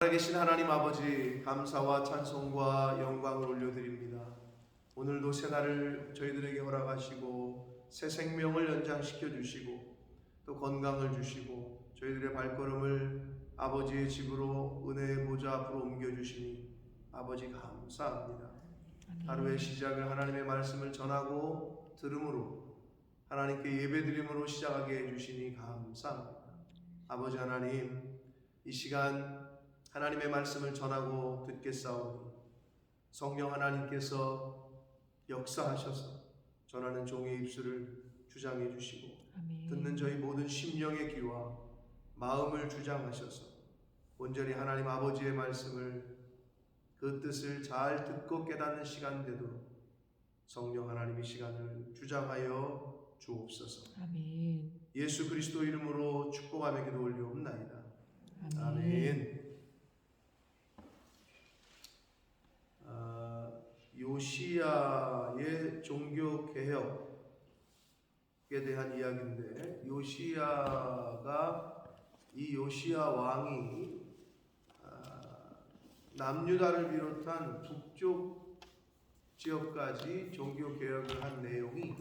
살아계신 하나님 아버지, 감사와 찬송과 영광을 올려드립니다. 오늘도 새날을 저희들에게 허락하시고 새 생명을 연장시켜 주시고 또 건강을 주시고 저희들의 발걸음을 아버지의 집으로 은혜의 보좌 앞으로 옮겨주시니 아버지 감사합니다. 하루의 시작을 하나님의 말씀을 전하고 들음으로 하나님께 예배드림으로 시작하게 해주시니 감사합니다. 아버지 하나님, 이 시간 하나님의 말씀을 전하고 듣겠사오니 성령 하나님께서 역사하셔서 전하는 종의 입술을 주장해 주시고 듣는 저희 모든 심령의 귀와 마음을 주장하셔서 온전히 하나님 아버지의 말씀을 그 뜻을 잘 듣고 깨닫는 시간 되도록 성령 하나님의 시간을 주장하여 주옵소서. 아멘. 예수 그리스도 이름으로 축복하며 기도 올리옵나이다. 아멘. 아멘. 요시야의 종교 개혁에 대한 이야기인데, 요시야 왕이 남유다를 비롯한 북쪽 지역까지 종교 개혁을 한 내용이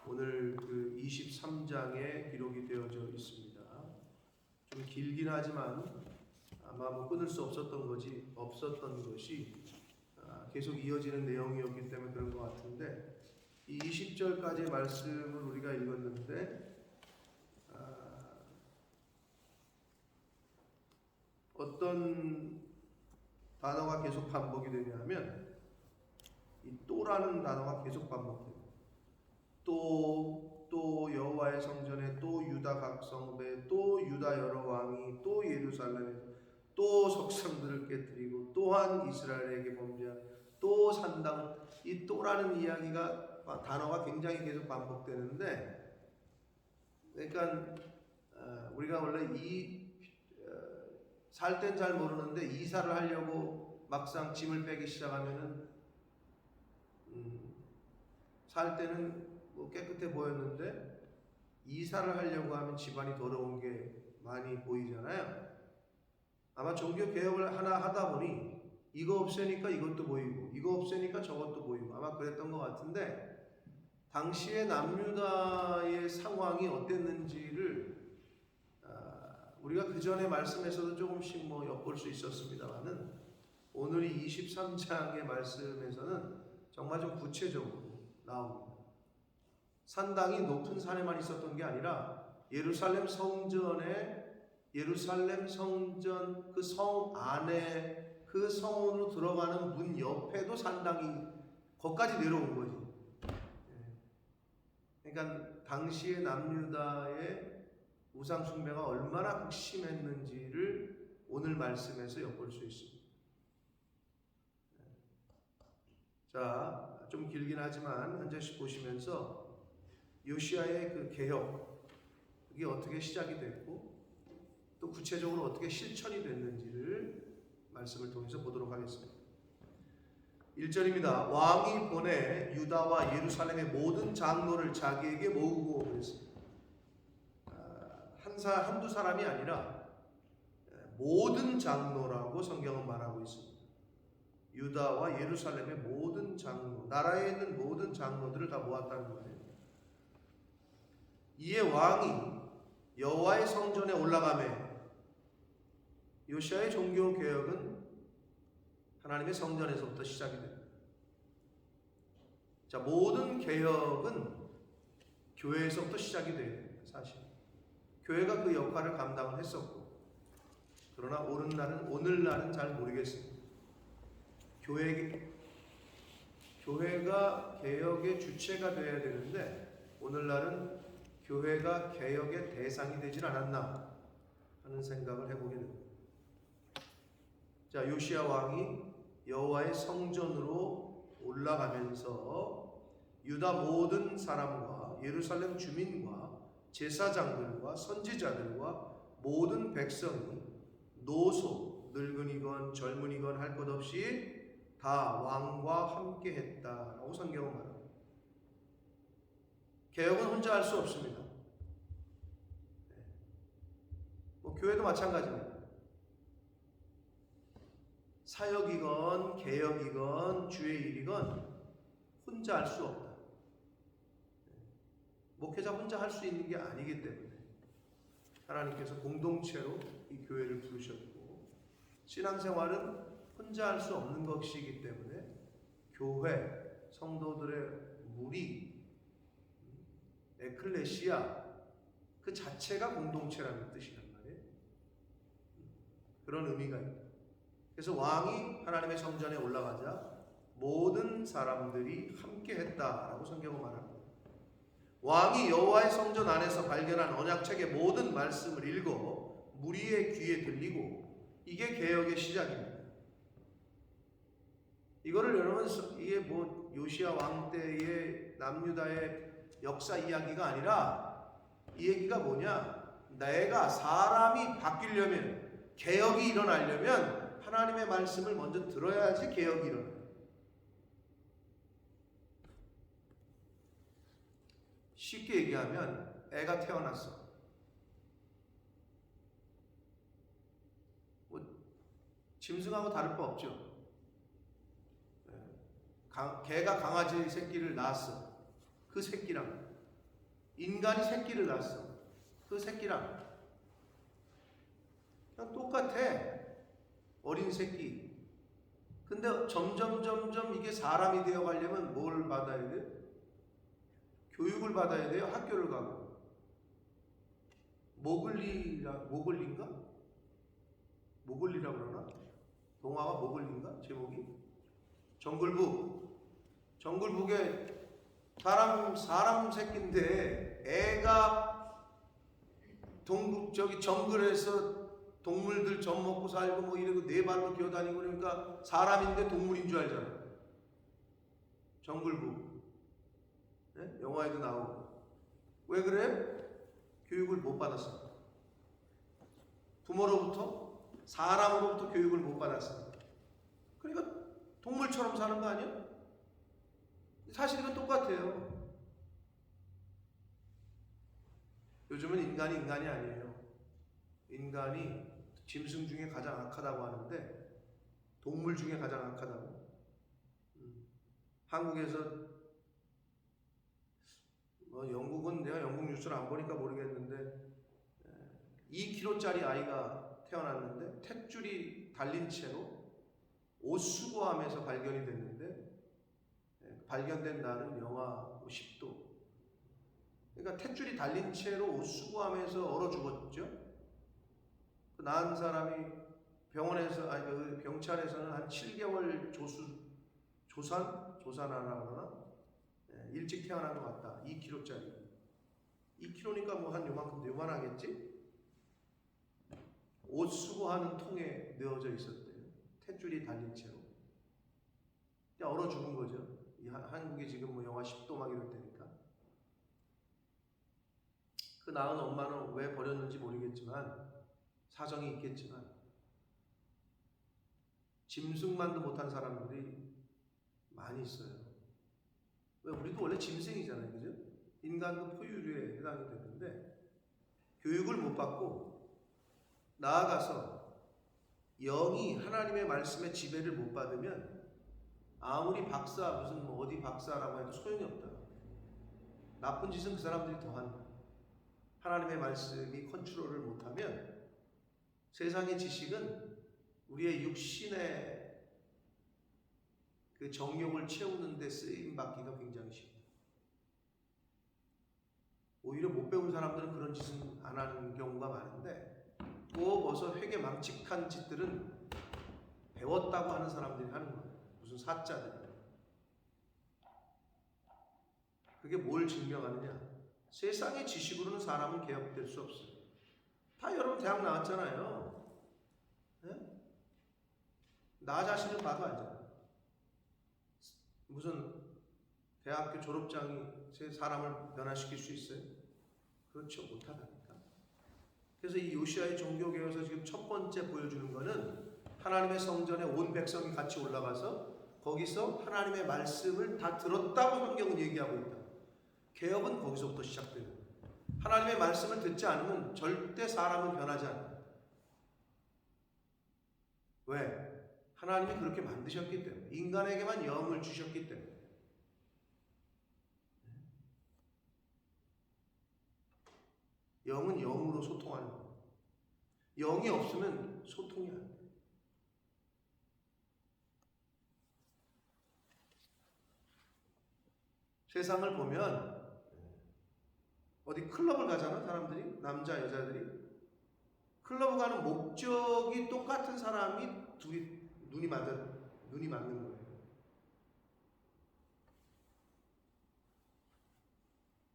오늘 그 23장에 기록이 되어져 있습니다. 좀 길긴 하지만 아마 끊을 수 없었던 것이 계속 이어지는 내용이었기 때문에 그런 것 같은데, 이 20절까지의 말씀을 우리가 읽었는데 어떤 단어가 계속 반복이 되냐면 이 또라는 단어가 계속 반복돼요. 또 여호와의 성전에, 또 유다 각 성읍에, 또 유다 여러 왕이, 또 예루살렘에서 또 석상들을 깨뜨리고, 또한 이스라엘에게 범죄한, 또 산당. 이 또라는 이야기가 단어가 굉장히 계속 반복되는데, 그러니까 우리가 원래 살 땐 잘 모르는데 이사를 하려고 막상 짐을 빼기 시작하면은 살 때는 뭐 깨끗해 보였는데 이사를 하려고 하면 집안이 더러운 게 많이 보이잖아요. 아마 종교 개혁을 하나 하다 보니 이거 없애니까 이것도 보이고, 이거 없애니까 저것도 보이고, 아마 그랬던 것 같은데, 당시의 남유다의 상황이 어땠는지를 우리가 그 전에 말씀에서도 조금씩 엿볼 수 있었습니다만은, 오늘 이 23장의 말씀에서는 정말 좀 구체적으로 나옵니다. 산당이 높은 산에만 있었던 게 아니라 예루살렘 성전 그 성 안에 그 성으로 들어가는 문 옆에도 산당이 거기까지 내려온 거지. 그러니까 당시의 남유다의 우상 숭배가 얼마나 극심했는지를 오늘 말씀에서 엿볼 수 있습니다. 자, 좀 길긴 하지만 한 절씩 보시면서 요시야의 그 개혁, 그게 어떻게 시작이 됐고 또 구체적으로 어떻게 실천이 됐는지를 말씀을 통해서 보도록 하겠습니다. 1절입니다. 왕이 보내 유다와 예루살렘의 모든 장로를 자기에게 모으고 그랬습니다. 한두 사람이 아니라 모든 장로라고 성경은 말하고 있습니다. 유다와 예루살렘의 모든 장로, 나라에 있는 모든 장로들을 다 모았다는 거예요. 이에 왕이 여호와의 성전에 올라가매, 요시야의 종교 개혁은 하나님의 성전에서부터 시작이 됩니다. 자, 모든 개혁은 교회에서부터 시작이 돼야 됩니다. 사실 교회가 그 역할을 감당을 했었고, 그러나 오늘날은 잘 모르겠습니다. 교회가 개혁의 주체가 되어야 되는데 오늘날은 교회가 개혁의 대상이 되질 않았나 하는 생각을 해보게 됩니다. 자, 요시야 왕이 여호와의 성전으로 올라가면서 유다 모든 사람과 예루살렘 주민과 제사장들과 선지자들과 모든 백성이 노소, 늙은이건 젊은이건 할 것 없이 다 왕과 함께 했다라고 성경은 말합니다. 개혁은 혼자 할 수 없습니다. 교회도 마찬가지입니다. 사역이건 개혁이건 주의 일이건 혼자 할 수 없다. 목회자 혼자 할 수 있는 게 아니기 때문에 하나님께서 공동체로 이 교회를 부르셨고, 신앙생활은 혼자 할 수 없는 것이기 때문에 교회, 성도들의 무리, 에클레시아 그 자체가 공동체라는 뜻이란 말이에요. 그런 의미가 있다. 그래서 왕이 하나님의 성전에 올라가자 모든 사람들이 함께 했다라고 성경은 말합니다. 왕이 여호와의 성전 안에서 발견한 언약책의 모든 말씀을 읽어 무리의 귀에 들리고, 이게 개혁의 시작입니다. 이거를 여러분, 이게 뭐 요시야 왕 때의 남유다의 역사 이야기가 아니라, 이 얘기가 뭐냐, 내가 사람이 바뀌려면, 개혁이 일어나려면 하나님의 말씀을 먼저 들어야지 개혁이 일어나요. 쉽게 얘기하면 애가 태어났어. 뭐 짐승하고 다를 바 없죠. 개가 강아지 새끼를 낳았어. 그 새끼랑 인간이 새끼를 낳았어. 그 새끼랑 그냥 똑같아. 어린 새끼. 근데 점점 이게 사람이 되어 가려면 뭘 받아야 돼? 교육을 받아야 돼요. 학교를 가고. 모글리인가? 모글리라고 그러나? 동화가 모글리인가? 제목이? 정글북에 사람 새끼인데 애가 정글에서 동물들 젖 먹고 살고 뭐 이러고 네 발로 기어다니고 그러니까 사람인데 동물인 줄 알잖아요. 정글북. 네? 영화에도 나오고. 왜 그래? 교육을 못 받았어. 부모로부터, 사람으로부터 교육을 못 받았어. 그러니까 동물처럼 사는 거 아니야? 사실 이건 똑같아요. 요즘은 인간이 아니에요. 인간이 짐승 중에 가장 악하다고 하는데 동물 중에 가장 악하다고. 한국에서 영국은 내가 영국 뉴스를 안 보니까 모르겠는데 2kg짜리 아이가 태어났는데 탯줄이 달린 채로 옷 수거함에서 발견이 됐는데 발견된 날은 영하 10도. 그러니까 탯줄이 달린 채로 옷 수거함에서 얼어 죽었죠. 낳은 사람이 병원에서 한 7개월 조산하라고 그러나? 일찍 태어난 것 같다. 2kg짜리. 2kg니까 뭐 한 요만하겠지? 옷 수거하는 통에 넣어져 있었대요. 탯줄이 달린 채로. 그냥 얼어 죽은 거죠. 한국이 지금 뭐 영하 10도 막 이럴 때니까. 그 낳은 엄마는 왜 버렸는지 모르겠지만, 사정이 있겠지만, 짐승만도 못한 사람들이 많이 있어요. 왜? 우리도 원래 짐승이잖아요. 그죠? 인간도 포유류에 해당이 되는데, 교육을 못 받고, 나아가서 영이 하나님의 말씀의 지배를 못 받으면, 아무리 박사, 무슨 뭐 어디 박사라고 해도 소용이 없다. 나쁜 짓은 그 사람들이 더 한다. 하나님의 말씀이 컨트롤을 못하면 세상의 지식은 우리의 육신의 그 정욕을 채우는 데 쓰임 받기가 굉장히 쉽다. 오히려 못 배운 사람들은 그런 짓은 안 하는 경우가 많은데, 또 벌써 회개망측한 짓들은 배웠다고 하는 사람들이 하는 거예요. 무슨 사자들. 그게 뭘 증명하느냐? 세상의 지식으로는 사람은 개혁될 수 없어요. 다 여러분 대학 나왔잖아요. 네? 나 자신을 봐도 알잖아요. 무슨 대학교 졸업장이 제 사람을 변화시킬 수 있어요? 그렇죠. 못하다니까. 그래서 이 요시아의 종교개혁에서 지금 첫 번째 보여주는 거는 하나님의 성전에 온 백성이 같이 올라가서 거기서 하나님의 말씀을 다 들었다고 성경은 얘기하고 있다. 개혁은 거기서부터 시작되는 거예요. 하나님의 말씀을 듣지 않으면 절대 사람은 변하지 않는다. 왜? 하나님이 그렇게 만드셨기 때문에, 인간에게만 영을 주셨기 때문에. 영은 영으로 소통하는 거예요. 영이 없으면 소통이 안 돼요. 세상을 보면 어디 클럽을 가잖아, 사람들이, 남자 여자들이. 클럽 가는 목적이 똑같은 사람이 둘이 눈이 맞는 거예요.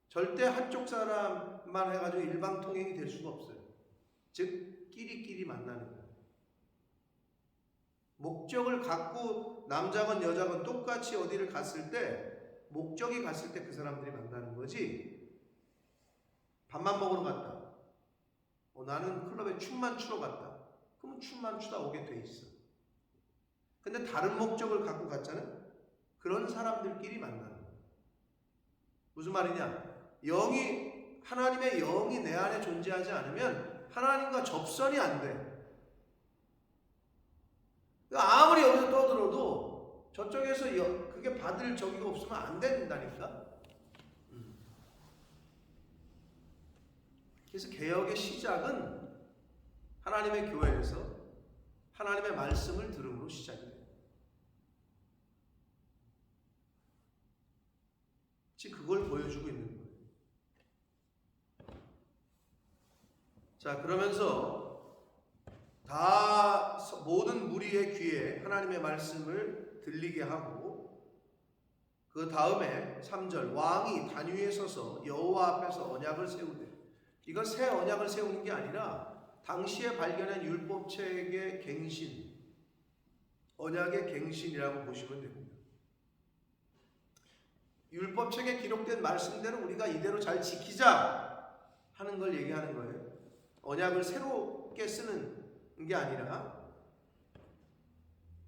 절대 한쪽 사람만 해가지고 일방통행이 될 수가 없어요. 즉 끼리끼리 만나는 거예요. 목적을 갖고 남자건 여자건 똑같이 어디를 갔을 때, 목적이 갔을 때 그 사람들이 만나는 거지. 밥만 먹으러 갔다, 나는 클럽에 춤만 추러 갔다, 그러면 춤만 추다 오게 돼 있어. 근데 다른 목적을 갖고 갔잖아요. 그런 사람들끼리 만나는 거예요. 무슨 말이냐? 하나님의 영이 내 안에 존재하지 않으면 하나님과 접선이 안 돼. 아무리 여기서 떠들어도 저쪽에서 그게 받을 저기가 없으면 안 된다니까. 그래서 개혁의 시작은 하나님의 교회에서 하나님의 말씀을 들음으로 시작이 돼요. 지금 그걸 보여주고 있는 거예요. 자, 그러면서 모든 무리의 귀에 하나님의 말씀을 들리게 하고, 그 다음에 3절, 왕이 단 위에 서서 여호와 앞에서 언약을 세우되, 이건 새 언약을 세우는 게 아니라 당시에 발견한 율법책의 갱신, 언약의 갱신이라고 보시면 됩니다. 율법책에 기록된 말씀대로 우리가 이대로 잘 지키자 하는 걸 얘기하는 거예요. 언약을 새롭게 쓰는 게 아니라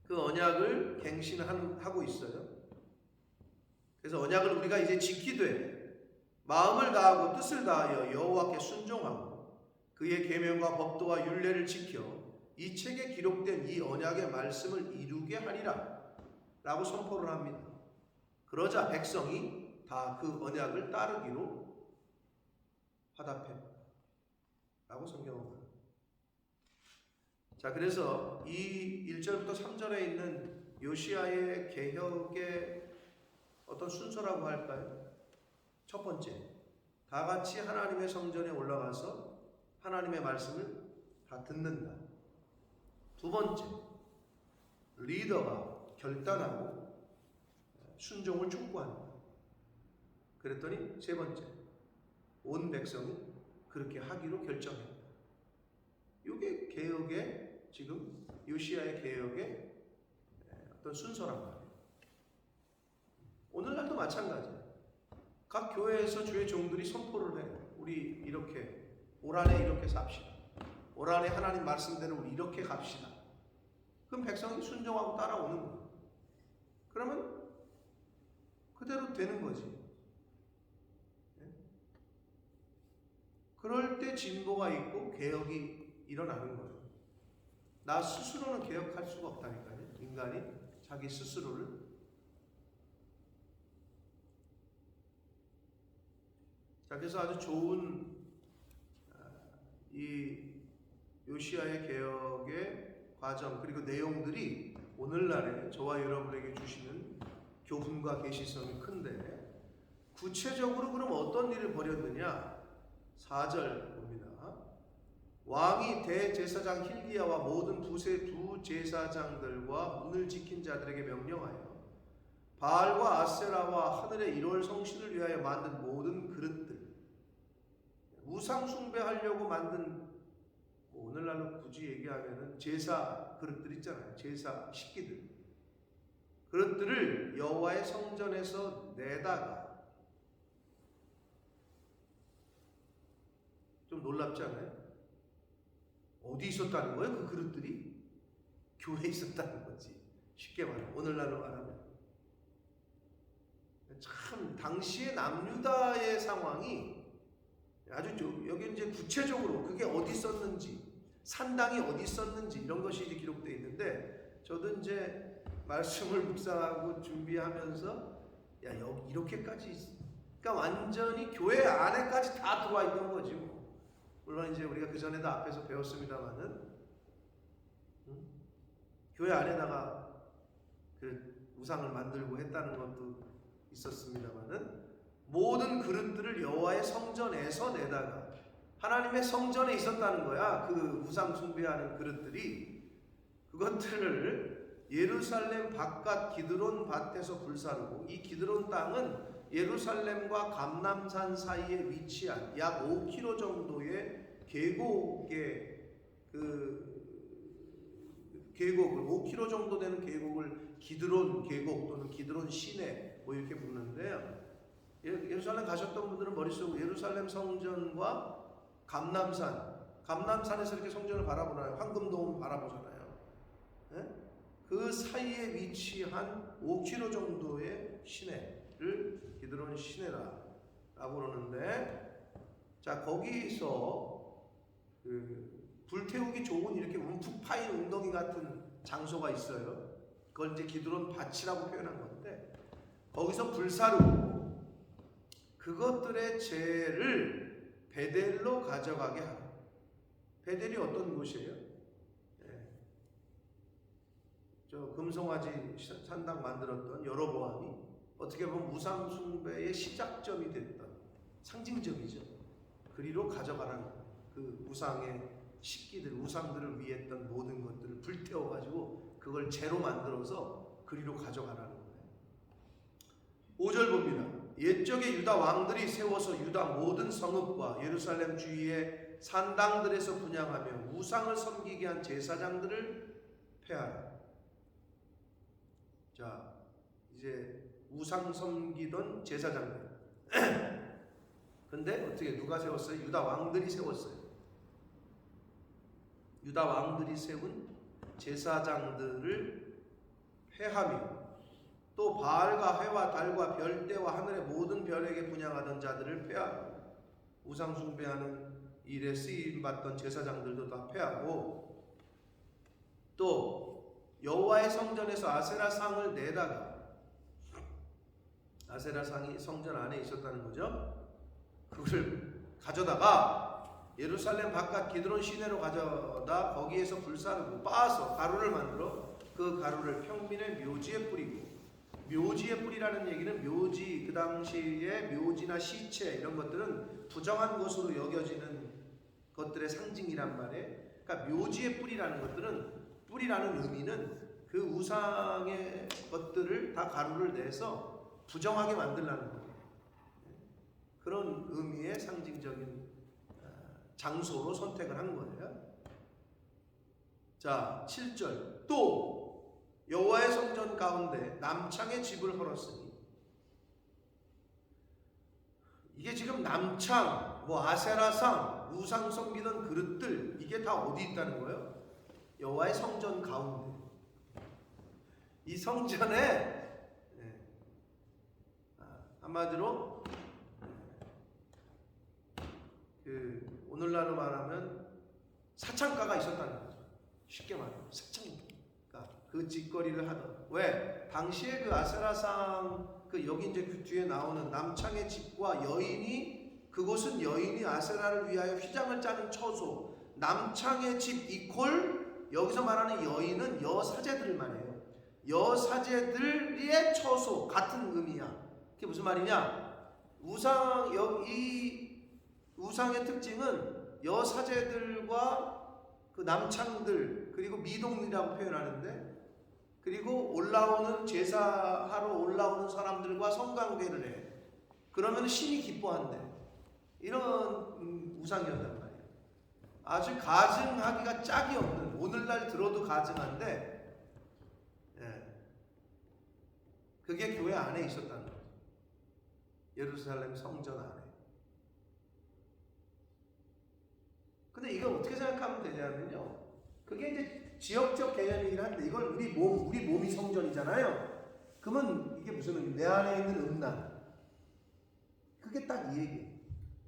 그 언약을 갱신하고 있어요. 그래서 언약을 우리가 이제 지키되 마음을 다하고 뜻을 다하여 여호와께 순종하고 그의 계명과 법도와 율례를 지켜 이 책에 기록된 이 언약의 말씀을 이루게 하리라 라고 선포를 합니다. 그러자 백성이 다 그 언약을 따르기로 화답했다 라고 성경은 말합니다. 자, 그래서 이 1절부터 3절에 있는 요시야의 개혁의 어떤 순서라고 할까요? 첫 번째, 다 같이 하나님의 성전에 올라가서 하나님의 말씀을 다 듣는다. 두 번째, 리더가 결단하고 순종을 촉구한다. 그랬더니 세 번째, 온 백성이 그렇게 하기로 결정했다. 이게 개혁의, 지금 요시야의 개혁의 어떤 순서란 말이에요. 오늘날도 마찬가지예요. 각 교회에서 주의 종들이 선포를 해요. 우리 이렇게 올 한해 이렇게 삽시다. 올 한해 하나님 말씀대로 우리 이렇게 갑시다. 그럼 백성이 순종하고 따라오는 거예요. 그러면 그대로 되는 거지. 그럴 때 진보가 있고 개혁이 일어나는 거예요. 나 스스로는 개혁할 수가 없다니까요. 인간이 자기 스스로를. 자, 그래서 아주 좋은 이 요시야의 개혁의 과정 그리고 내용들이 오늘날에 저와 여러분에게 주시는 교훈과 계시성이 큰데, 구체적으로 그럼 어떤 일을 벌였느냐? 4절 봅니다. 왕이 대제사장 hil기야와 모든 부제사장들과 문을 지킨 자들에게 명령하여 바알과 아세라와 하늘의 1월 성신을 위하여 만든 모든 그릇들, 우상 숭배하려고 만든, 오늘날로 굳이 얘기하면은 제사 그릇들 있잖아요. 제사 식기들. 그릇들을 여호와의 성전에서 내다가, 좀 놀랍지 않아요? 어디 있었다는 거예요? 그 그릇들이? 교회에 있었다는 거지. 쉽게 말하면, 오늘날로 말하면. 참 당시의 남유다의 상황이 아주 여기 이제 구체적으로 그게 어디 있었는지, 산당이 어디 있었는지 이런 것이 이제 기록되어 있는데, 저도 이제 말씀을 묵상하고 준비하면서 여기 이렇게까지, 그러니까 완전히 교회 안에까지 다 들어와 있는 거지 뭐. 물론 이제 우리가 그 전에도 앞에서 배웠습니다만은, 교회 안에다가 그 우상을 만들고 했다는 것도 있었습니다만은, 모든 그릇들을 여호와의 성전에서 내다가 하나님의 성전에 있었다는 거야. 그 우상 숭배하는 그릇들이. 그것들을 예루살렘 바깥 기드론 밭에서 불사르고, 이 기드론 땅은 예루살렘과 감람산 사이에 위치한 약 5km 정도의 계곡의 계곡을 5km 정도 되는 계곡을 기드론 계곡 또는 기드론 시내 뭐 이렇게 부르는데요. 예루살렘 가셨던 분들은 머릿속으로 예루살렘 성전과 감람산에서 이렇게 성전을 바라보나요? 황금동을 바라보잖아요. 네? 그 사이에 위치한 5km 정도의 시내를 기드론 시내라고 그러는데, 자, 거기서 불태우기 좋은 이렇게 움푹 파인 웅덩이 같은 장소가 있어요. 그걸 이제 기드론 밭이라고 표현한 건데, 거기서 불사르고 그것들의 죄를 베델로 가져가게 하고. 베델이 어떤 곳이에요? 저 금송아지 산당 만들었던 여로보암이 어떻게 보면 우상 숭배의 시작점이 됐던 상징적이죠. 그리로 가져가라는, 그 우상의 식기들, 우상들을 위해 했던 모든 것들을 불태워가지고 그걸 재로 만들어서 그리로 가져가라는 거예요. 5절 봅니다. 옛적에 유다 왕들이 세워서 유다 모든 성읍과 예루살렘 주위의 산당들에서 분향하며 우상을 섬기게 한 제사장들을 폐하라. 자, 이제 우상 섬기던 제사장들. 근데 어떻게 누가 세웠어요? 유다 왕들이 세웠어요. 유다 왕들이 세운 제사장들을 폐하며, 또 바알과 해와 달과 별대와 하늘의 모든 별에게 분향하던 자들을 폐하고, 우상 숭배하는 일에 쓰임 받던 제사장들도 다 폐하고, 또 여호와의 성전에서 아세라 상을 내다가, 아세라 상이 성전 안에 있었다는 거죠. 그걸 가져다가 예루살렘 바깥 기드론 시내로 가져다 거기에서 불사르고 빻아서 가루를 만들어 그 가루를 평민의 묘지에 뿌리고, 묘지에 뿌리라는 얘기는 묘지, 그 당시에 묘지나 시체 이런 것들은 부정한 것으로 여겨지는 것들의 상징이란 말이에요. 그러니까 묘지에 뿌리라는 것들은, 뿌리라는 의미는 그 우상의 것들을 다 가루를 내서 부정하게 만들라는 거예요. 그런 의미의 상징적인 장소로 선택을 한 거예요. 자, 7절. 또 여호와의 성전 가운데 남창의 집을 헐었으니, 이게 지금 남창, 뭐 아세라상, 우상 섬기던 그릇들, 이게 다 어디 있다는 거예요? 여호와의 성전 가운데. 이 성전에 한마디로 오늘날로 말하면 사창가가 있었다는 거죠. 쉽게 말하면 사창가. 그 짓거리를 하던. 왜? 당시에 그 아세라상, 여기 이제 그 뒤에 나오는 남창의 집과 여인이, 그곳은 여인이 아세라를 위하여 휘장을 짜는 처소. 남창의 집 이퀄, 여기서 말하는 여인은 여사제들을 말해요. 여사제들의 처소, 같은 의미야. 그게 무슨 말이냐? 이 우상의 특징은 여사제들과 그 남창들, 그리고 미동이라고 표현하는데, 그리고 올라오는 제사하러 올라오는 사람들과 성관계를 해. 그러면 신이 기뻐한대. 이런 우상이었단 말이에요. 아주 가증하기가 짝이 없는, 오늘날 들어도 가증한데, 그게 교회 안에 있었다는 거죠. 예루살렘 성전 안에. 근데 이걸 어떻게 생각하면 되냐면요, 그게 이제 지역적 개념이긴 한데, 이걸 우리 몸이 성전이잖아요. 그러면 이게 무슨 의미? 내 안에 있는 음란. 그게 딱 이 얘기예요.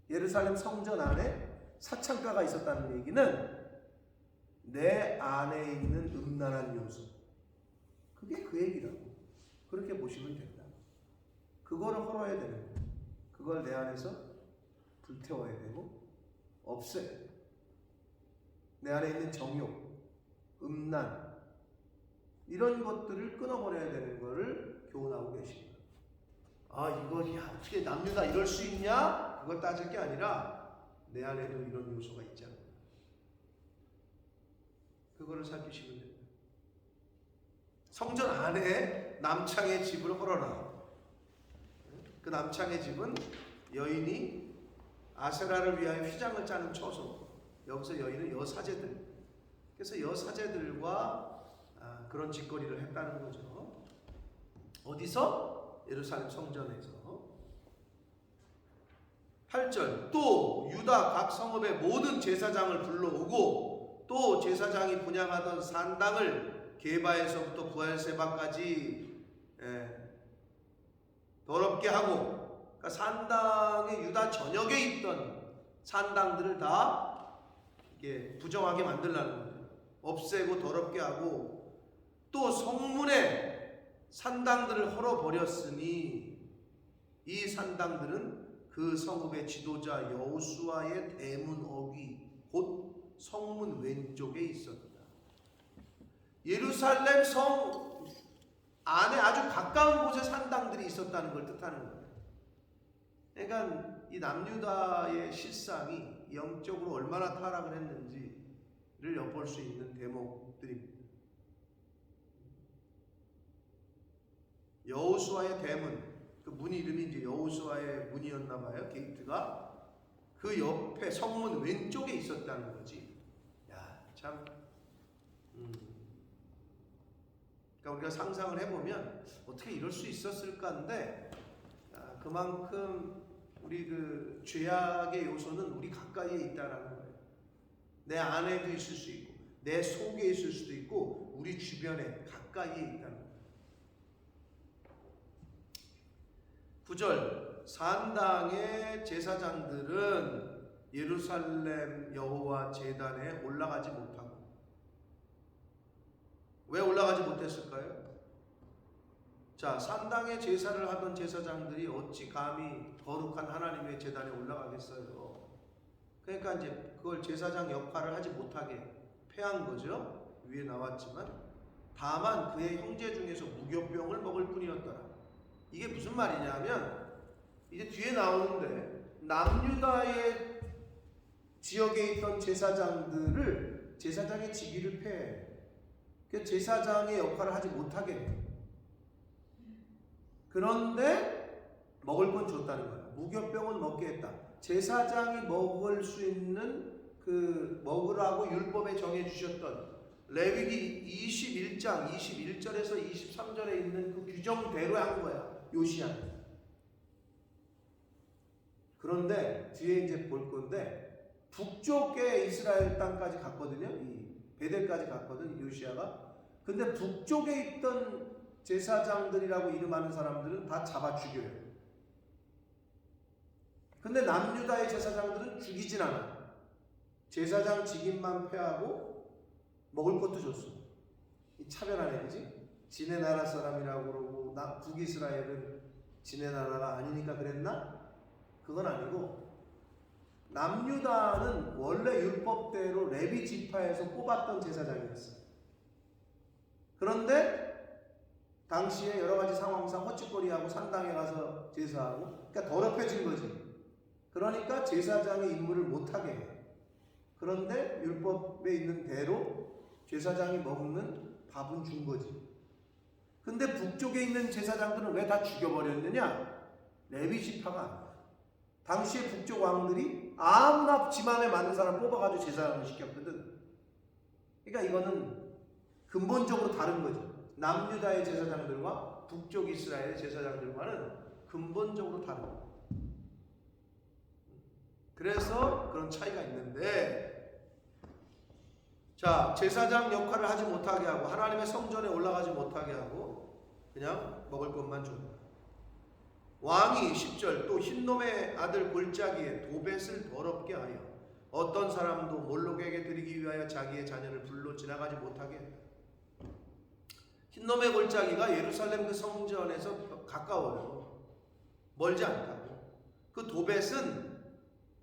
예루살렘 성전 안에 사창가가 있었다는 얘기는 내 안에 있는 음란한 요소, 그게 그 얘기라고. 그렇게 보시면 된다. 그거를 헐어야 되는 거예요. 그걸 내 안에서 불태워야 되고 없애야 돼요. 내 안에 있는 정욕, 음란 이런 것들을 끊어버려야 되는 거를 교훈하고 계십니다. 아 이거 어떻게 남녀다 이럴 수 있냐? 그걸 따질 게 아니라 내 안에도 이런 요소가 있잖아. 그거를 살피시면 됩니다. 성전 안에 남창의 집을 헐어라. 그 남창의 집은 여인이 아세라를 위하여 휘장을 짜는 처소. 여기서 여인은 여사제들. 그래서 여사제들과 그런 짓거리를 했다는 거죠. 어디서? 예루살렘 성전에서. 8절 또 유다 각 성읍의 모든 제사장을 불러오고 또 제사장이 분향하던 산당을 게바에서부터 부엘세바까지 더럽게 하고, 그러니까 산당의 유다 전역에 있던 산당들을 다 이게 부정하게 만들라는 거예요. 없애고 더럽게 하고 또 성문에 산당들을 헐어버렸으니 이 산당들은 그 성읍의 지도자 여호수아의 대문 어귀 곧 성문 왼쪽에 있었다. 예루살렘 성 안에 아주 가까운 곳에 산당들이 있었다는 걸 뜻하는 거예요. 그러니까 이 남유다의 실상이 영적으로 얼마나 타락을 했는지를 엿볼 수 있는 대목들입니다. 여호수아의 대문, 그 문 이름이 이제 여호수아의 문이었나 봐요. 게이트가 그 옆에 성문 왼쪽에 있었다는 거지. 야, 참. 그러니까 우리가 상상을 해보면 어떻게 이럴 수 있었을까인데 그만큼 우리 그 죄악의 요소는 우리 가까이에 있다라는 거예요. 내 안에도 있을 수 있고 내 속에 있을 수도 있고 우리 주변에 가까이에 있다는 거예요. 9절 산당의 제사장들은 예루살렘 여호와 제단에 올라가지 못하고. 왜 올라가지 못했을까요? 자, 산당의 제사를 하던 제사장들이 어찌 감히 거룩한 하나님의 제단에 올라가겠어요? 그러니까 이제 그걸 제사장 역할을 하지 못하게 패한 거죠. 위에 나왔지만 다만 그의 형제 중에서 무교병을 먹을 뿐이었더라. 이게 무슨 말이냐면 이제 뒤에 나오는데 남유다의 지역에 있던 제사장들을 제사장의 직위를 폐해. 그 제사장의 역할을 하지 못하게 해. 그런데 먹을 건 줬다는 거야. 무교병은 먹게 했다. 제사장이 먹을 수 있는 그 먹으라고 율법에 정해 주셨던 레위기 21장 21절에서 23절에 있는 그 규정대로 한 거야. 요시야. 그런데 뒤에 이제 볼 건데 북쪽에 이스라엘 땅까지 갔거든요. 이 베델까지 갔거든 요시야가. 근데 북쪽에 있던 제사장들이라고 이름하는 사람들은 다 잡아 죽여요. 근데 남유다의 제사장들은 죽이진 않아. 제사장 직임만 폐하고 먹을 것도 줬어. 이 차별하네, 그지? 지네 나라 사람이라고 그러고 북이스라엘은 지네 나라가 아니니까 그랬나? 그건 아니고 남유다는 원래 율법대로 레위 지파에서 뽑았던 제사장이었어요. 그런데 당시에 여러 가지 상황상 헛짓거리하고 산당에 가서 제사하고, 그러니까 더럽혀진 거지. 그러니까 제사장의 임무를 못하게 해. 그런데 율법에 있는 대로 제사장이 먹는 밥은 준 거지. 근데 북쪽에 있는 제사장들은 왜 다 죽여버렸느냐? 레위 지파가 아니야. 당시에 북쪽 왕들이 아무나 집안에 맞는 사람 뽑아가지고 제사장을 시켰거든. 그러니까 이거는 근본적으로 다른 거죠. 남유다의 제사장들과 북쪽 이스라엘의 제사장들과는 근본적으로 다른 거예요. 그래서 그런 차이가 있는데, 자, 제사장 역할을 하지 못하게 하고 하나님의 성전에 올라가지 못하게 하고 그냥 먹을 것만 줍니다. 왕이 10절 또 흰놈의 아들 골짜기에 도벳을 더럽게 하여 어떤 사람도 몰록에게 드리기 위하여 자기의 자녀를 불로 지나가지 못하게 했다. hinnom의 골짜기가 예루살렘 그 성전에서 가까워요. 멀지 않다고. 그 도벳은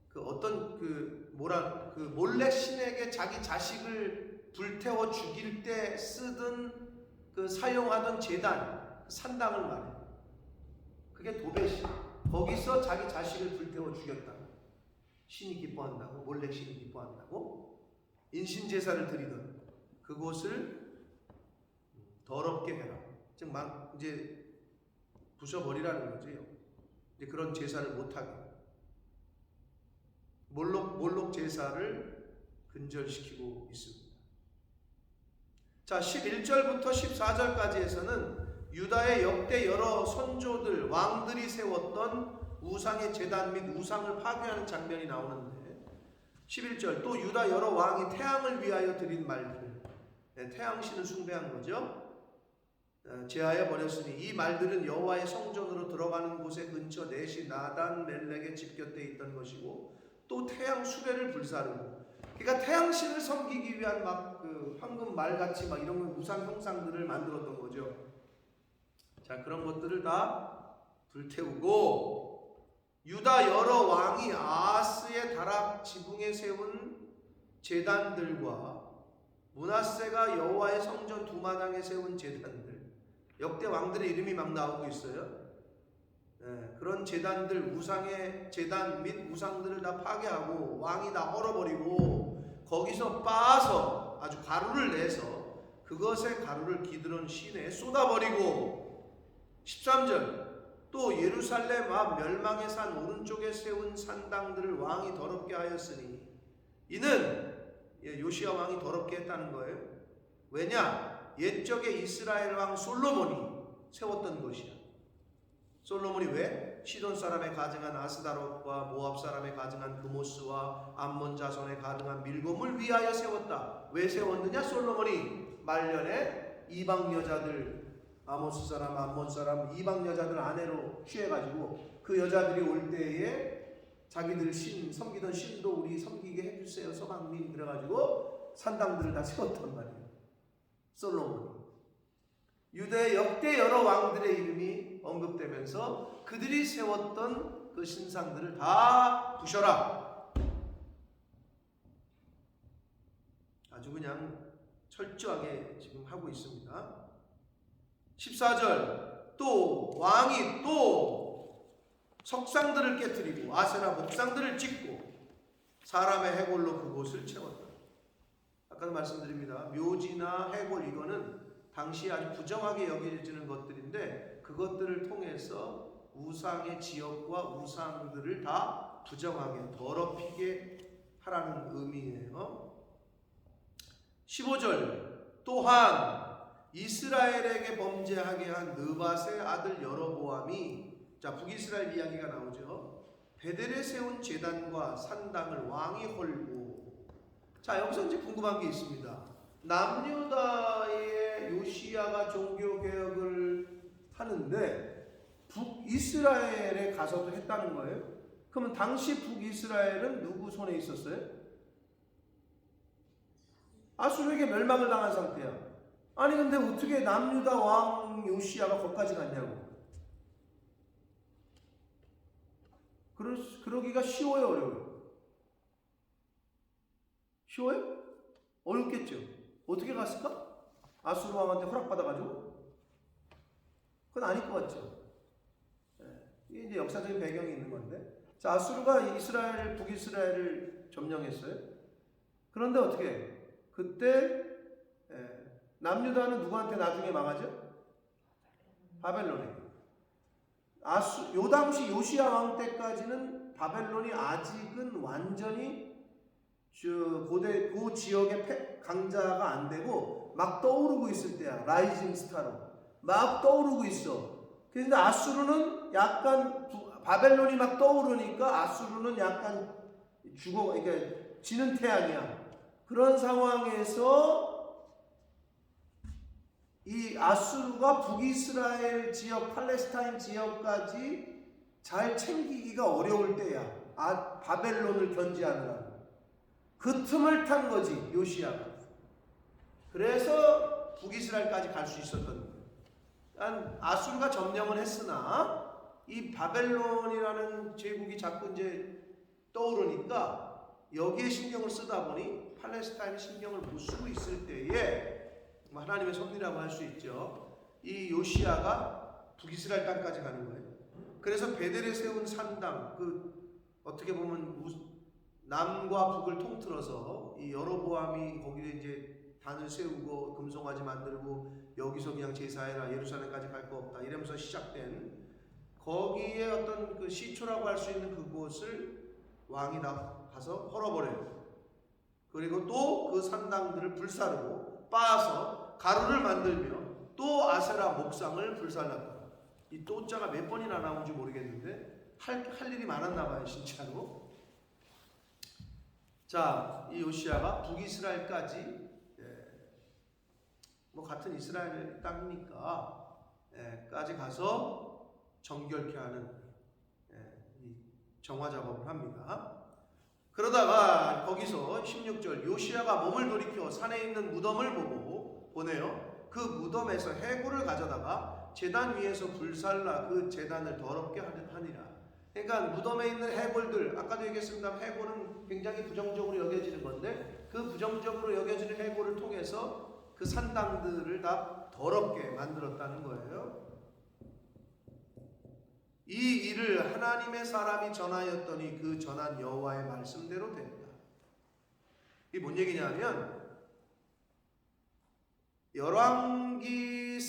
그 어떤 그 몰렉 신에게 자기 자식을 불태워 죽일 때 쓰던 그 사용하던 제단, 산당을 말해요. 그게 도벳이. 거기서 자기 자식을 불태워 죽였다고. 신이 기뻐한다고, 몰렉 신이 기뻐한다고 인신 제사를 드리던 그곳을 더럽게 해라. 즉 이제 부숴버리라는 거지요. 이제 그런 제사를 못하게. 몰록 제사를 근절시키고 있습니다. 자, 11절부터 14절까지에서는 유다의 역대 여러 선조들, 왕들이 세웠던 우상의 제단 및 우상을 파괴하는 장면이 나오는데 11절 또 유다 여러 왕이 태양을 위하여 드린 말들, 태양신을 숭배한 거죠. 제하여 버렸으니 이 말들은 여호와의 성전으로 들어가는 곳의 근처 넷이 나단 멜렉의 집 곁에 있던 것이고 또 태양 수레를 불사르고, 그러니까 태양신을 섬기기 위한 그 황금 말같이 이런 우상 형상들을 만들었던 거죠. 자, 그런 것들을 다 불태우고 유다 여러 왕이 아하스의 다락 지붕에 세운 제단들과 므낫세가 여호와의 성전 두마당에 세운 제단들, 역대 왕들의 이름이 막 나오고 있어요. 그런 제단들, 우상의 제단 및 우상들을 다 파괴하고 왕이 다 헐어버리고 거기서 빻아서 아주 가루를 내서 그것의 가루를 기드론 시내에 쏟아버리고 13절 또 예루살렘 앞 멸망의 산 오른쪽에 세운 산당들을 왕이 더럽게 하였으니 이는 요시야 왕이 더럽게 했다는 거예요. 왜냐? 옛적에 이스라엘 왕 솔로몬이 세웠던 것이야. 솔로몬이 왜? 시돈 사람에 가증한 아스다롯과 모압 사람에 가증한 그모스와 암몬 자손에 가증한 밀곰을 위하여 세웠다. 왜 세웠느냐? 솔로몬이 말년에 이방 여자들, 아모스 사람, 암몬 사람 이방 여자들 아내로 취해가지고 그 여자들이 올 때에 자기들 섬기던 신도 우리 섬기게 해주세요 서방님 그래가지고 산당들을 다 세웠단 말이에요. 솔로몬이. 유대의 역대 여러 왕들의 이름이 언급되면서 그들이 세웠던 그 신상들을 다 부셔라. 아주 그냥 철저하게 지금 하고 있습니다. 14절 또 왕이 또 석상들을 깨뜨리고 아세라 목상들을 찍고 사람의 해골로 그곳을 채웠다. 아까도 말씀드립니다. 묘지나 해골 이거는 당시에 아주 부정하게 여겨지는 것들인데 그것들을 통해서 우상의 지역과 우상들을 다 부정하게 더럽히게 하라는 의미예요. 15절 또한 이스라엘에게 범죄하게 한 느밧의 아들 여로보암이, 자 북이스라엘 이야기가 나오죠. 베델에 세운 제단과 산당을 왕이 헐고, 자 여기서 이제 궁금한 게 있습니다. 남유다의 요시야가 종교개혁을 하는데 북이스라엘에 가서도 했다는 거예요. 그러면 당시 북이스라엘은 누구 손에 있었어요? 아수르에게 멸망을 당한 상태야. 아니 근데 어떻게 남유다 왕 요시야가 거기까지 갔냐고. 그러기가 쉬워요, 어려워요? 쉬워요? 어렵겠죠. 어떻게 갔을까? 아수르 왕한테 허락받아가지고? 그건 아닐 것 같죠. 이게 이제 역사적인 배경이 있는 건데. 자, 아수르가 북이스라엘을 점령했어요. 그런데 어떻게? 그때 남유다는 누구한테 나중에 망하죠? 바벨론에. 요 당시 요시야 왕 때까지는 바벨론이 아직은 완전히 고대 그 지역의 강자가 안 되고 막 떠오르고 있을 때야. 라이징 스타로 막 떠오르고 있어. 그런데 아수르는 약간 바벨론이 막 떠오르니까 아수르는 약간 그러니까 지는 태양이야. 그런 상황에서 이 아수르가 북이스라엘 지역, 팔레스타인 지역까지 잘 챙기기가 어려울 때야. 바벨론을 견제하느라. 그 틈을 탄 거지, 요시야가. 그래서 북이스라엘까지 갈 수 있었던 거예요. 아수르가 점령을 했으나 이 바벨론이라는 제국이 자꾸 이제 떠오르니까 여기에 신경을 쓰다 보니 팔레스타인에 신경을 못 쓰고 있을 때에 하나님의 섭리라고 할 수 있죠. 이 요시야가 북이스라엘 땅까지 가는 거예요. 그래서 베델에 세운 산당, 어떻게 보면 남과 북을 통틀어서 이 여로보암이 거기에 이제 단을 세우고 금송아지 만들고 여기서 그냥 제사해라, 예루살렘까지 갈 거 없다 이러면서 시작된 거기에 어떤 그 시초라고 할 수 있는 그곳을 왕이 다 가서 헐어버려요. 그리고 또 그 산당들을 불사르고 빻아서 가루를 만들며 또 아세라 목상을 불살랐다. 이 또자가 몇 번이나 나온지 모르겠는데 할 일이 많았나 봐요, 진짜로. 자, 이 요시야가 북이스라엘까지 같은 이스라엘 땅이니까 까지 가서 정결케 하는 이 정화 작업을 합니다. 그러다가 거기서 16절 요시야가 몸을 돌이켜 산에 있는 무덤을 보내요. 그 무덤에서 해골을 가져다가 제단 위에서 불살라 그 제단을 더럽게 하니라. 그러니까 무덤에 있는 해골들, 아까도 얘기했습니다. 해골은 굉장히 부정적으로 여겨지는 건데 그 부정적으로 여겨지는 해골을 통해서 그 산당들을 다 더럽게 만들었다는 거예요. 이 일을 하나님의 사람이 전하였더니 그 전한 여호와의 말씀대로 됐다. 이게 뭔 얘기냐면 열왕기상,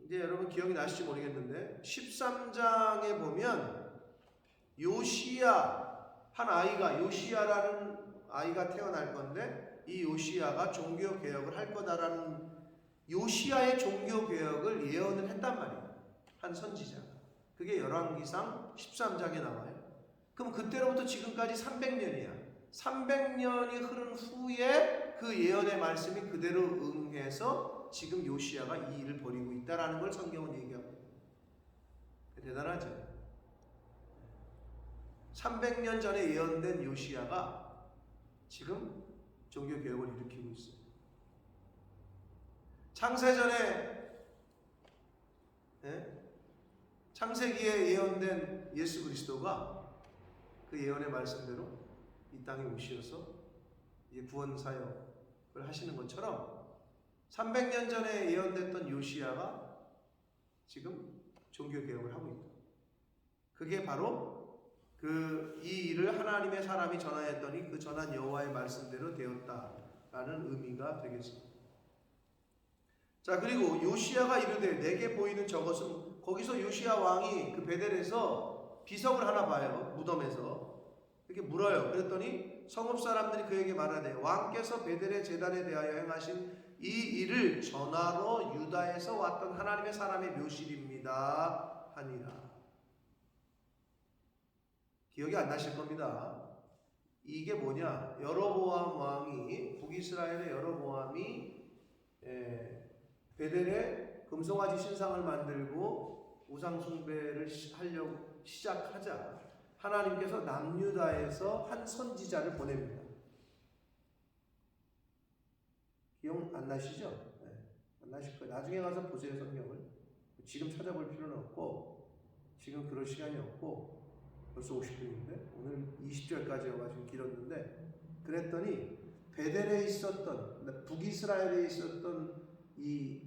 이제 여러분 기억이 나실지 모르겠는데 13장에 보면 요시야 한 아이가, 요시야라는 아이가 태어날 건데 이 요시야가 종교 개혁을 할 거다라는 요시야의 종교 개혁을 예언을 했단 말이에요. 한 선지자가. 그게 열왕기상 13장에 나와요. 그럼 그때로부터 지금까지 300년이야. 300년이 흐른 후에 그 예언의 말씀이 그대로 응해서 지금 요시야가 이 일을 벌이고 있다라는 걸 성경은 얘기하고 있어요. 대단하죠. 300년 전에 예언된 요시야가 지금 종교개혁을 일으키고 있어요. 창세기에 예언된 예수 그리스도가 그 예언의 말씀대로 이 땅에 오셔서 구원 사역을 하시는 것처럼 300년 전에 예언됐던 요시야가 지금 종교 개혁을 하고 있다. 그게 바로 이 일을 하나님의 사람이 전하였더니 그 전한 여호와의 말씀대로 되었다라는 의미가 되겠습니다. 자, 그리고 요시야가 이르되 내게 보이는 저것은, 거기서 요시야 왕이 그 베델에서 비석을 하나 봐요. 무덤에서 이렇게 물어요. 그랬더니 성읍 사람들이 그에게 말하되 왕께서 베델의 제단에 대하여 행하신 이 일을 전하러 유다에서 왔던 하나님의 사람의 묘실입니다 하니라. 기억이 안 나실 겁니다. 이게 뭐냐? 여로보암 왕이, 북이스라엘의 여로보암이 베델에 금송아지 신상을 만들고 우상 숭배를 하려고 시작하자 하나님께서 남유다에서 한 선지자를 보냅니다. 기억 안 나시죠? 안 나실 거예요. 나중에 가서 보세요, 성경을. 지금 찾아볼 필요는 없고, 지금 그럴 시간이 없고, 벌써 50분인데 오늘 20절까지여가지고 길었는데, 그랬더니 베델에 있었던, 북이스라엘에 있었던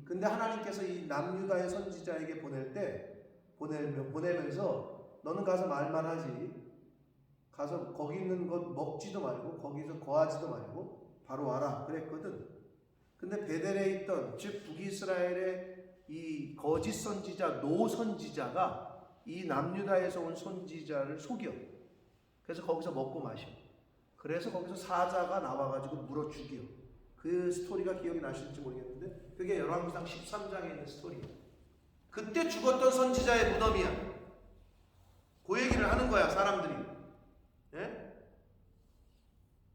근데 하나님께서 이 남유다의 선지자에게 보내면서 너는 가서 말만 하지, 가서 거기 있는 것 먹지도 말고 거기서 거하지도 말고 바로 와라 그랬거든. 근데 베델에 있던, 즉 북이스라엘의 이 거짓 선지자, 노 선지자가 이 남유다에서 온 선지자를 속여. 그래서 거기서 먹고 마셔. 그래서 거기서 사자가 나와가지고 물어 죽여. 그 스토리가 기억이 나실지 모르겠는데 그게 열왕기상 13장에 있는 스토리예요. 그때 죽었던 선지자의 무덤이야. 그 얘기를 하는 거야, 사람들이.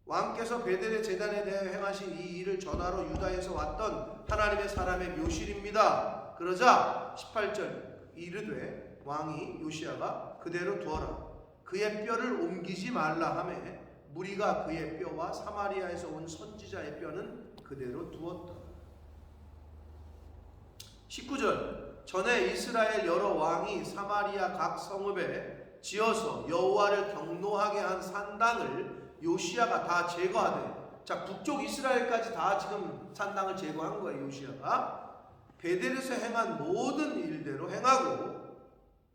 왕께서 베델의 제단에 대해 행하신 이 일을 전하러 유다에서 왔던 하나님의 사람의 묘실입니다. 그러자 18절 이르되 왕이 요시야가 그대로 두어라. 그의 뼈를 옮기지 말라 하매 무리가 그의 뼈와 사마리아에서 온 선지자의 뼈는 그대로 두었다. 19절 전에 이스라엘 여러 왕이 사마리아 각 성읍에 지어서 여호와를 경노하게 한 산당을 요시야가 다 제거하되, 자 북쪽 이스라엘까지 다 지금 산당을 제거한 거예요. 요시야가 베델에서 행한 모든 일대로 행하고,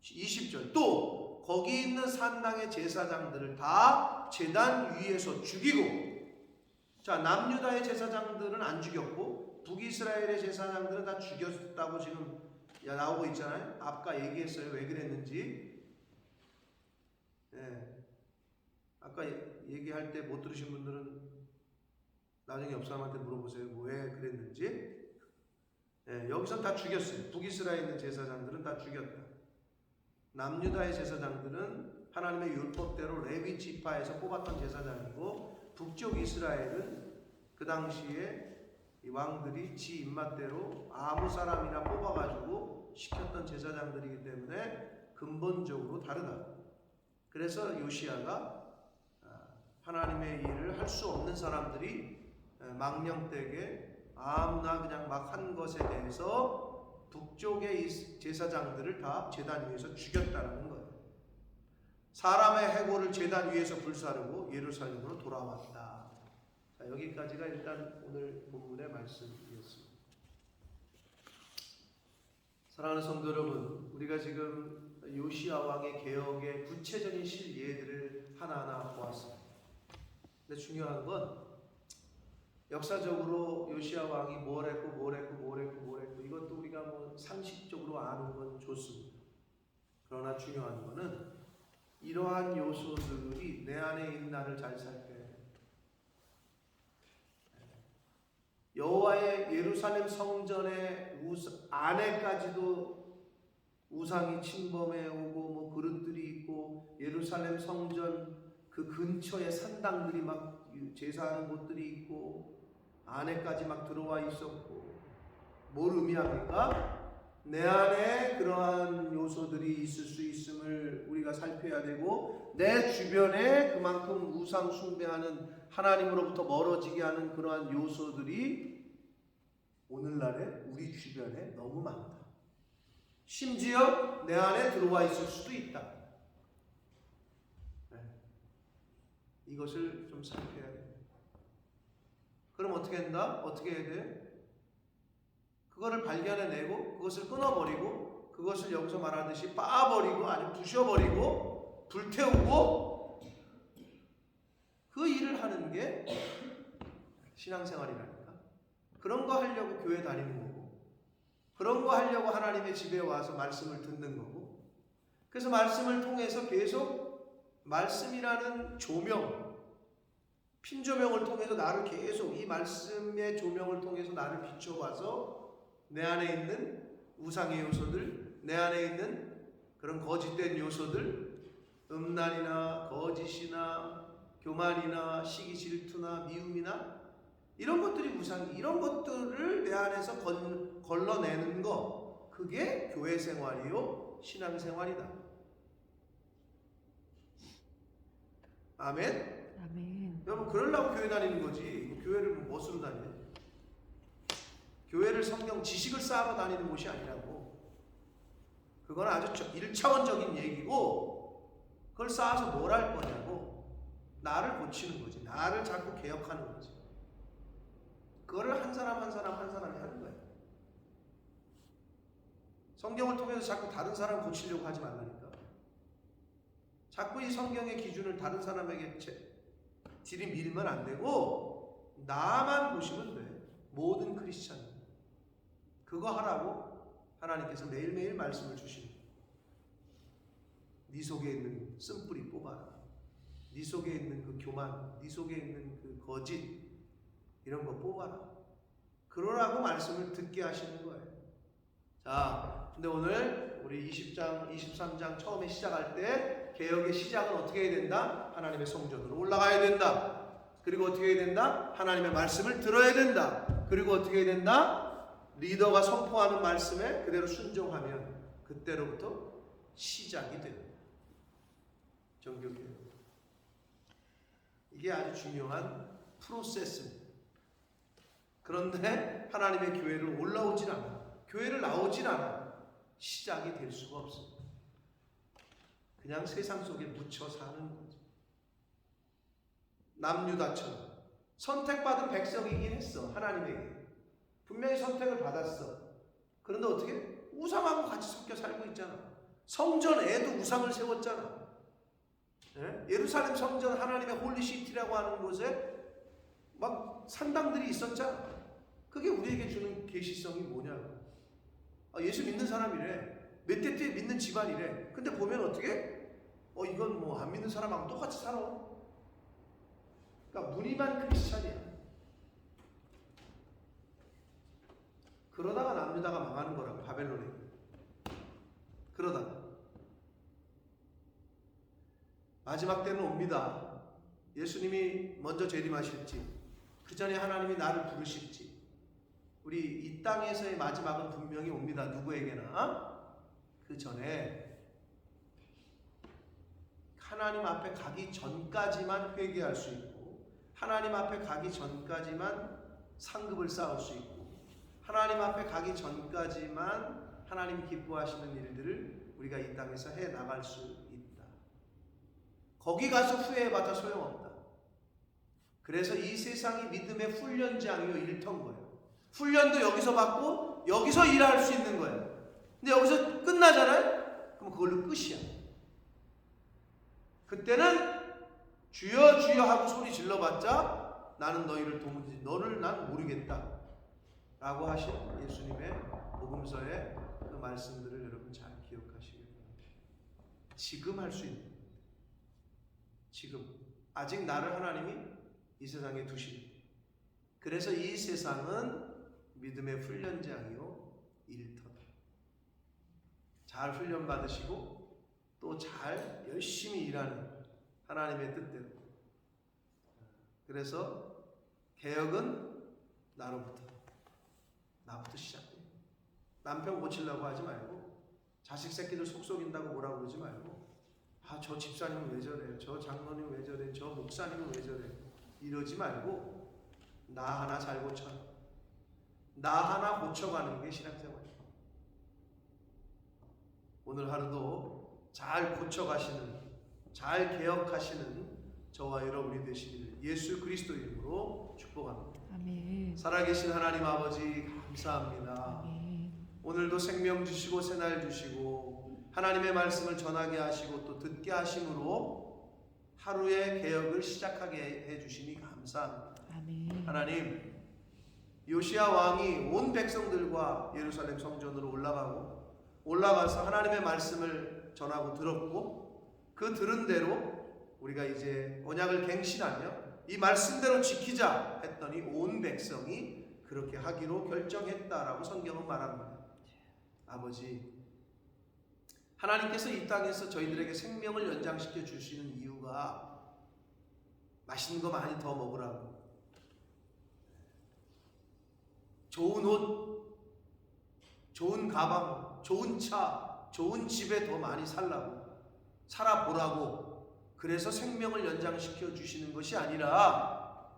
20절 또 거기 있는 산당의 제사장들을 다 제단 위에서 죽이고, 자 남유다의 제사장들은 안 죽였고 북이스라엘의 제사장들은 다 죽였다고 지금 나오고 있잖아요. 아까 얘기했어요. 왜 그랬는지. 예. 아까 얘기할 때 못 들으신 분들은 나중에 옆 사람한테 물어보세요. 왜 그랬는지. 예, 여기서 다 죽였어요. 북이스라엘에 있는 제사장들은 다 죽였다. 남유다의 제사장들은 하나님의 율법대로 레위 지파에서 뽑았던 제사장이고, 북쪽 이스라엘은 그 당시에 이 왕들이 지 입맛대로 아무 사람이나 뽑아가지고 시켰던 제사장들이기 때문에 근본적으로 다르다. 그래서 요시야가 하나님의 일을 할 수 없는 사람들이 망령되게 아무나 그냥 막 한 것에 대해서 북쪽의 제사장들을 다 제단 위에서 죽였다는 거예요. 사람의 해골을 제단 위에서 불사르고 예루살렘으로 돌아왔다. 자, 여기까지가 일단 오늘 본문의 말씀이었습니다. 사랑하는 성도 여러분, 우리가 지금 요시야 왕의 개혁의 구체적인 실예들을 하나하나 보았습니다. 근데 중요한 건 역사적으로 요시야 왕이 뭘 했고 이것도 우리가 뭐 상식적으로 아는 건 좋습니다. 그러나 중요한 거는 이러한 요소들이 내 안에 있는 나를 잘 살펴야 돼요. 여호와의 예루살렘 성전의 안에까지도 우상이 침범해 오고 뭐 그릇들이 있고, 예루살렘 성전 그 근처에 산당들이 막 제사하는 곳들이 있고 안에까지 막 들어와 있었고, 뭘 의미합니까? 내 안에 그러한 요소들이 있을 수 있음을 우리가 살펴야 되고, 내 주변에 그만큼 우상 숭배하는 하나님으로부터 멀어지게 하는 그러한 요소들이 오늘날에 우리 주변에 너무 많다. 심지어 내 안에 들어와 있을 수도 있다. 네. 이것을 좀 살펴야 돼. 그럼 어떻게 한다? 어떻게 해야 돼? 그거를 발견해내고 그것을 끊어버리고 그것을 여기서 말하듯이 빻아버리고 아주 부셔버리고 불태우고 그 일을 하는 게 신앙생활이라니까. 그런 거 하려고 교회 다니는 거고, 그런 거 하려고 하나님의 집에 와서 말씀을 듣는 거고, 그래서 말씀을 통해서 계속 말씀이라는 조명, 핀조명을 통해서 나를 계속 이 말씀의 조명을 통해서 나를 비춰봐서 내 안에 있는 우상의 요소들, 내 안에 있는 그런 거짓된 요소들, 음란이나 거짓이나 교만이나 시기 질투나 미움이나 이런 것들이 이런 것들을 내 안에서 걸러내는 거, 그게 교회 생활이요 신앙생활이다. 아멘? 아멘. 여러분, 그러려고 교회 다니는 거지. 교회를 무엇으로 다니냐? 교회를 성경 지식을 쌓아서 다니는 곳이 아니라고. 그건 아주 1차원적인 얘기고, 그걸 쌓아서 뭘 할 거냐고. 나를 고치는 거지. 나를 자꾸 개혁하는 거지. 그거를 한 사람이 하는 거예요. 성경을 통해서 자꾸 다른 사람 고치려고 하지 말라니까. 자꾸 이 성경의 기준을 다른 사람에게 들이밀면 안 되고 나만 보시면 돼. 모든 크리스찬 그거 하라고 하나님께서 매일매일 말씀을 주시는 거예요. 네 속에 있는 쓴뿌리 뽑아라. 네 속에 있는 그 교만, 네 속에 있는 그 거짓 이런 거 뽑아라. 그러라고 말씀을 듣게 하시는 거예요. 자, 근데 오늘 우리 20장, 23장 처음에 시작할 때 개혁의 시작은 어떻게 해야 된다? 하나님의 성전으로 올라가야 된다. 그리고 어떻게 해야 된다? 하나님의 말씀을 들어야 된다. 그리고 어떻게 해야 된다? 리더가 선포하는 말씀에 그대로 순종하면 그때로부터 시작이 됩니다. 정교개혁. 이게 아주 중요한 프로세스입니다. 그런데 하나님의 교회를 올라오질 않아. 교회를 나오진 않아. 시작이 될 수가 없어. 그냥 세상 속에 묻혀 사는 거지. 남유다처럼 선택받은 백성이긴 했어. 하나님에게 분명히 선택을 받았어. 그런데 어떻게? 우상하고 같이 섞여 살고 있잖아. 성전에도 우상을 세웠잖아. 예루살렘 성전, 하나님의 홀리시티라고 하는 곳에 막 산당들이 있었잖아. 그게 우리에게 주는 계시성이 뭐냐고. 예수 믿는 사람이래. 몇 대 때 믿는 집안이래. 근데 보면 어떻게? 이건 뭐 안 믿는 사람하고 똑같이 살아. 그러니까 무늬만 크리스찬이야. 그러다가 남유다가 망하는 거라고, 바벨론에. 그러다가 마지막 때는 옵니다. 예수님이 먼저 재림하실지, 그 전에 하나님이 나를 부르실지. 우리 이 땅에서의 마지막은 분명히 옵니다. 누구에게나. 그 전에 하나님 앞에 가기 전까지만 회개할 수 있고, 하나님 앞에 가기 전까지만 상급을 쌓을 수 있고, 하나님 앞에 가기 전까지만 하나님이 기뻐하시는 일들을 우리가 이 땅에서 해 나갈 수 있다. 거기 가서 후회해봤자 소용없다. 그래서 이 세상이 믿음의 훈련장이요, 일터인 거예요. 훈련도 여기서 받고 여기서 일할 수 있는 거예요. 근데 여기서 끝나잖아요? 그럼 그걸로 끝이야. 그때는 주여 주여 하고 소리 질러봤자 나는 너희를 도무지, 너를 난 모르겠다 라고 하신 예수님의 복음서의 그 말씀들을 여러분 잘 기억하시길 바랍니다. 지금 할 수 있는, 지금 아직 나를 하나님이 이 세상에 두시니, 그래서 이 세상은 믿음의 훈련장이요 일터다. 잘 훈련 받으시고 또 잘 열심히 일하는 하나님의 뜻대로. 그래서 개혁은 나부터 시작해. 남편 고치려고 하지 말고, 자식 새끼들 속 속인다고 뭐라고 그러지 말고, 저 집사님은 왜 저래, 저 장로님 왜 저래, 저 목사님은 왜 저래, 이러지 말고 나 하나 잘 고쳐. 나 하나 고쳐가는 게 신앙생활이에요. 오늘 하루도 잘 고쳐가시는, 잘 개혁하시는 저와 여러분이 되시기를 예수 그리스도 이름으로 축복합니다. 아멘. 살아계신 하나님 아버지 감사합니다. 아멘. 오늘도 생명 주시고 새날 주시고 하나님의 말씀을 전하게 하시고 또 듣게 하심으로 하루의 개혁을 시작하게 해주시니 감사합니다. 아멘. 하나님, 요시야 왕이 온 백성들과 예루살렘 성전으로 올라가서 하나님의 말씀을 전하고 들었고, 그 들은 대로 우리가 이제 언약을 갱신하며 이 말씀대로 지키자 했더니 온 백성이 그렇게 하기로 결정했다라고 성경은 말합니다. 아버지, 하나님께서 이 땅에서 저희들에게 생명을 연장시켜 주시는 이유가 맛있는 거 많이 더 먹으라고, 좋은 옷, 좋은 가방, 좋은 차, 좋은 집에 더 많이 살아보라고, 그래서 생명을 연장시켜 주시는 것이 아니라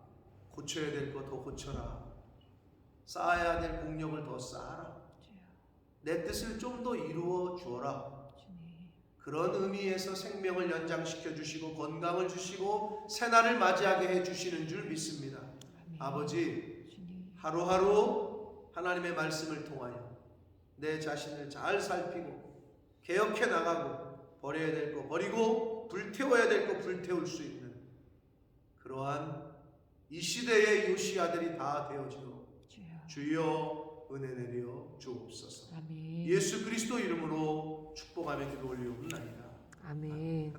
고쳐야 될 거 더 고쳐라, 쌓아야 될 공력을 더 쌓아라, 내 뜻을 좀 더 이루어 주어라. 그런 의미에서 생명을 연장시켜 주시고 건강을 주시고 새날을 맞이하게 해 주시는 줄 믿습니다. 아버지, 하루하루 하나님의 말씀을 통하여 내 자신을 잘 살피고 개혁해 나가고, 버려야 될 거 버리고 불태워야 될 거 불태울 수 있는 그러한 이 시대의 요시아들이 다 되어지도록 주여 은혜 내려 주옵소서. 아멘. 예수 그리스도 이름으로 축복하며 기도 올리옵나이다. 아멘.